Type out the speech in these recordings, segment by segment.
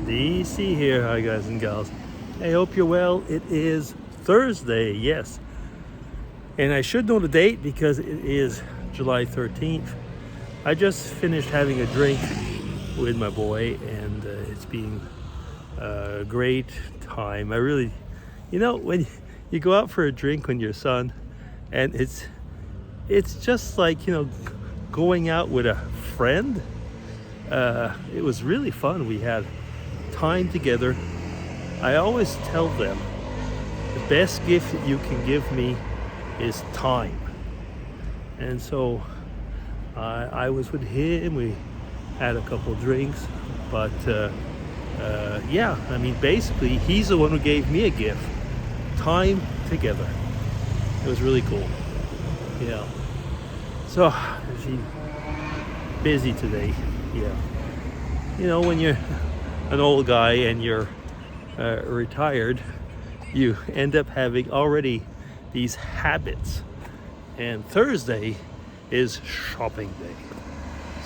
DC here. Hi guys and gals. I hope you're well. It is Thursday, yes. And I should know the date because it is July 13th. I just finished having a drink with my boy and it's been a great time. I really, when you go out for a drink with your son and it's just like, going out with a friend. It was really fun. We had time together. I always tell them the best gift that you can give me is time. And so I was with him. We had a couple drinks, but basically he's the one who gave me a gift, time together. It was really cool. Yeah. So she's busy today. Yeah. When you're an old guy and you're retired, you end up having already these habits. And Thursday is shopping day.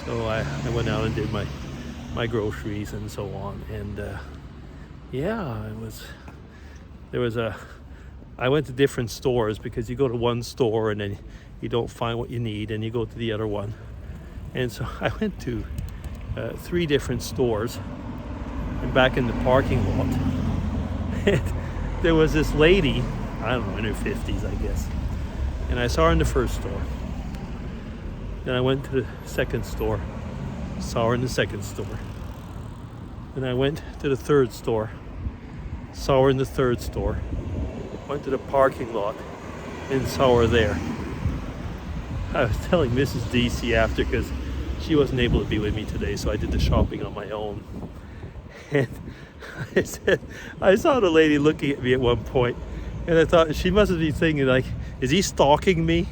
So I went out and did my groceries and so on. And I went to different stores because you go to one store and then you don't find what you need and you go to the other one. And so I went to 3 different stores and back in the parking lot. And there was this lady, I don't know, in her 50s, I guess. And I saw her in the first store. Then I went to the second store, saw her in the second store. Then I went to the third store, saw her in the third store. Went to the parking lot and saw her there. I was telling Mrs. DC after because she wasn't able to be with me today, so I did the shopping on my own. And I said, I saw the lady looking at me at one point, and I thought she must have been thinking, like, is he stalking me?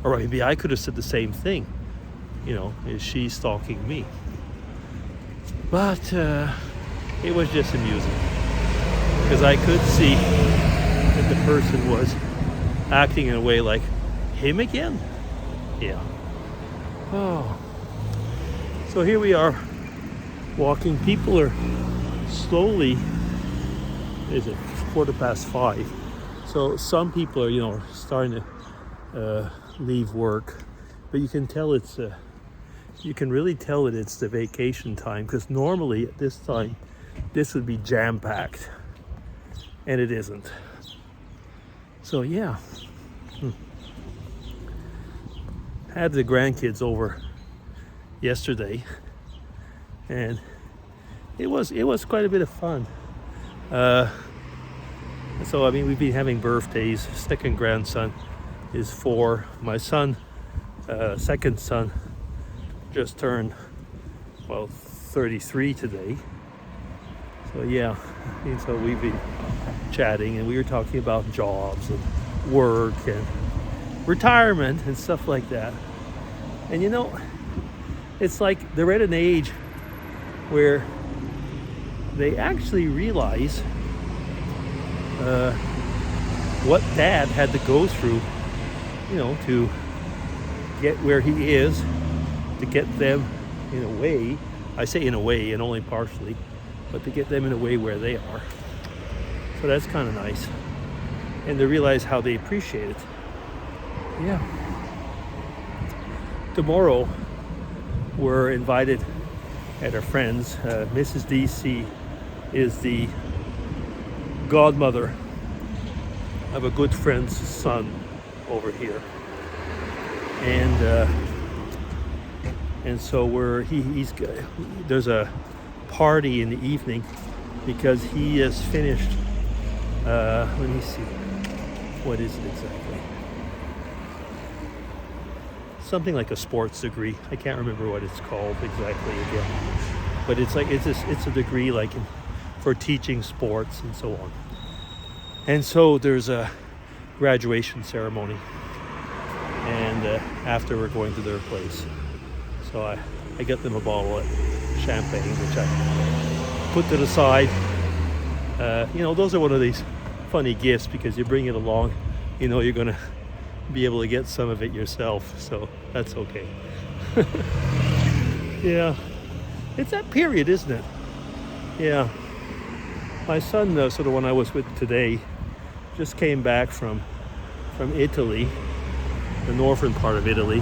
Or maybe I could have said the same thing. Is she stalking me? But it was just amusing because I could see that the person was acting in a way like, him again? Yeah. Oh. So here we are walking. People are slowly, is it 5:15? So some people are, starting to leave work, but you can tell you can really tell that it's the vacation time because normally at this time, this would be jam-packed, and it isn't. So yeah. Had the grandkids over yesterday, and it was quite a bit of fun. So we've been having birthdays. Second grandson is 4. My son, second son, just turned 33 today. So yeah, and so we've been chatting, and we were talking about jobs and work and retirement and stuff like that. And it's like they're at an age where they actually realize what dad had to go through, to get where he is, to get them in a way, I say in a way and only partially, but to get them in a way where they are. So that's kind of nice. And to realize how they appreciate it. Yeah. Tomorrow, we're invited at our friends. Mrs. DC is the godmother of a good friend's son over here, and so there's a party in the evening because he has finished. Let me see, what is it exactly? Something like a sports degree. I can't remember what it's called exactly again, but it's a degree like for teaching sports and so on. And so there's a graduation ceremony, and after we're going to their place. So I got them a bottle of champagne, which I put to the side. Those are one of these funny gifts because you bring it along, you're gonna be able to get some of it yourself, so that's okay. Yeah, it's that period, isn't it? Yeah. My son, sort of one I was with today, just came back from Italy, the northern part of Italy.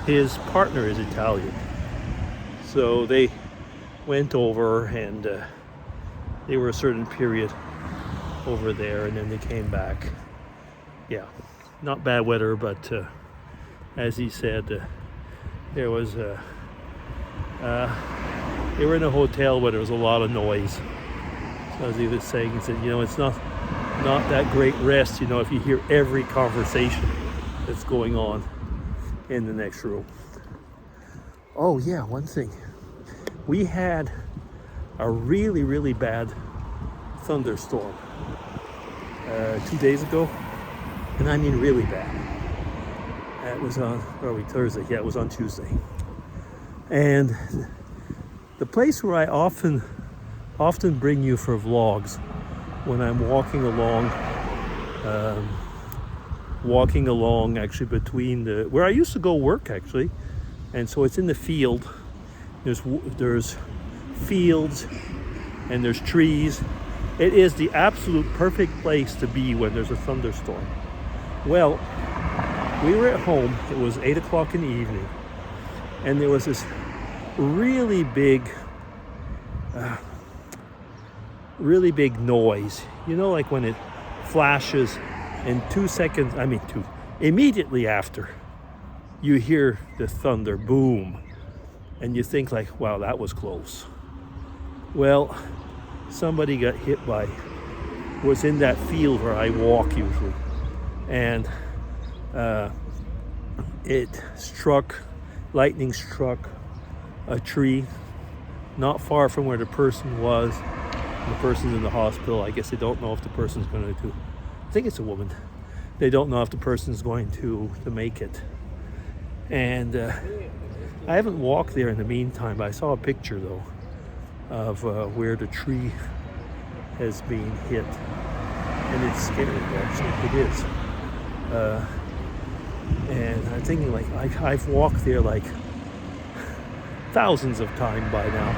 His partner is Italian. So they went over and they were a certain period over there, and then they came back. Yeah, not bad weather, but as he said, there was they were in a hotel where there was a lot of noise. So as he was saying, he said, it's not that great rest, if you hear every conversation that's going on in the next room. Oh yeah, one thing. We had a really, really bad thunderstorm 2 days ago. And I mean really bad. It was on, Thursday? Yeah, it was on Tuesday. And the place where I often bring you for vlogs when I'm walking along actually between where I used to go work actually. And so it's in the field. There's fields and there's trees. It is the absolute perfect place to be when there's a thunderstorm. Well, we were at home. It was 8 o'clock in the evening, and there was this really big noise. Like when it flashes, and immediately after, you hear the thunder boom, and you think like, wow, that was close. Well, somebody got hit was in that field where I walk usually. And lightning struck a tree not far from where the person was. The person's in the hospital. I guess they don't know if the person's going to, I think it's a woman. They don't know if the person's going to make it. And I haven't walked there in the meantime, but I saw a picture though of where the tree has been hit. And it's scary actually, it is. And I'm thinking like I've walked there like thousands of times by now.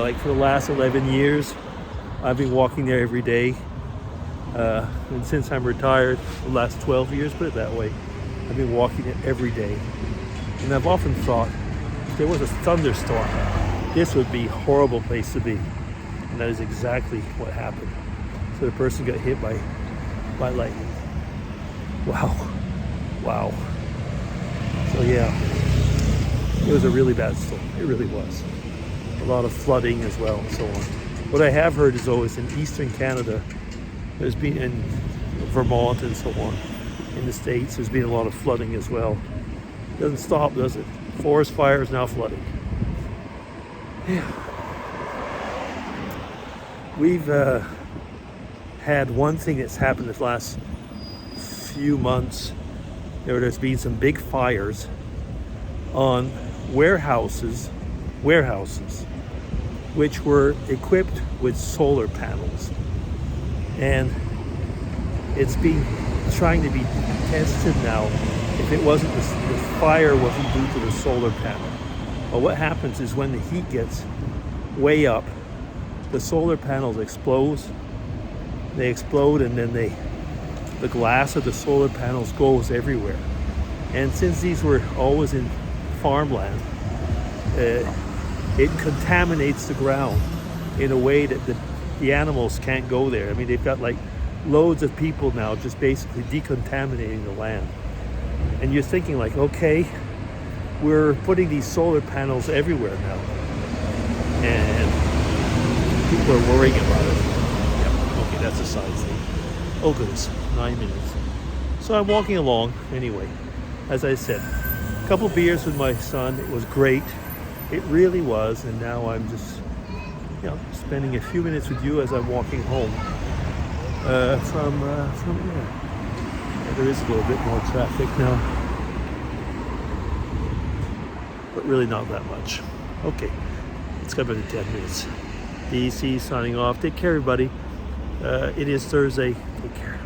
Like for the last 11 years, I've been walking there every day. And since I'm retired, the last 12 years, put it that way, I've been walking it every day. And I've often thought, if there was a thunderstorm, this would be a horrible place to be. And that is exactly what happened. So the person got hit by lightning. Wow. So yeah, it was a really bad storm. It really was. A lot of flooding as well and so on. What I have heard is in eastern Canada, there's been in Vermont and so on, in the States, there's been a lot of flooding as well. Doesn't stop, does it? Forest fires, now flooding. Yeah. We've had one thing that's happened this last few months. There's been some big fires on warehouses which were equipped with solar panels, and it's been trying to be tested now if it wasn't the fire wasn't due to the solar panel. But what happens is when the heat gets way up, the solar panels explode, and then the glass of the solar panels goes everywhere. And since these were always in farmland, it contaminates the ground in a way that the animals can't go there. I mean, they've got like loads of people now just basically decontaminating the land. And you're thinking like, okay, we're putting these solar panels everywhere now, and people are worrying about it. Yep, okay, that's a side thing. Oh goodness, 9 minutes. So I'm walking along anyway. As I said, a couple beers with my son. It was great. It really was. And now I'm just, spending a few minutes with you as I'm walking home from here. There is a little bit more traffic now, but really not that much. Okay, it's got about 10 minutes. DC signing off. Take care, everybody. It is Thursday. Take care.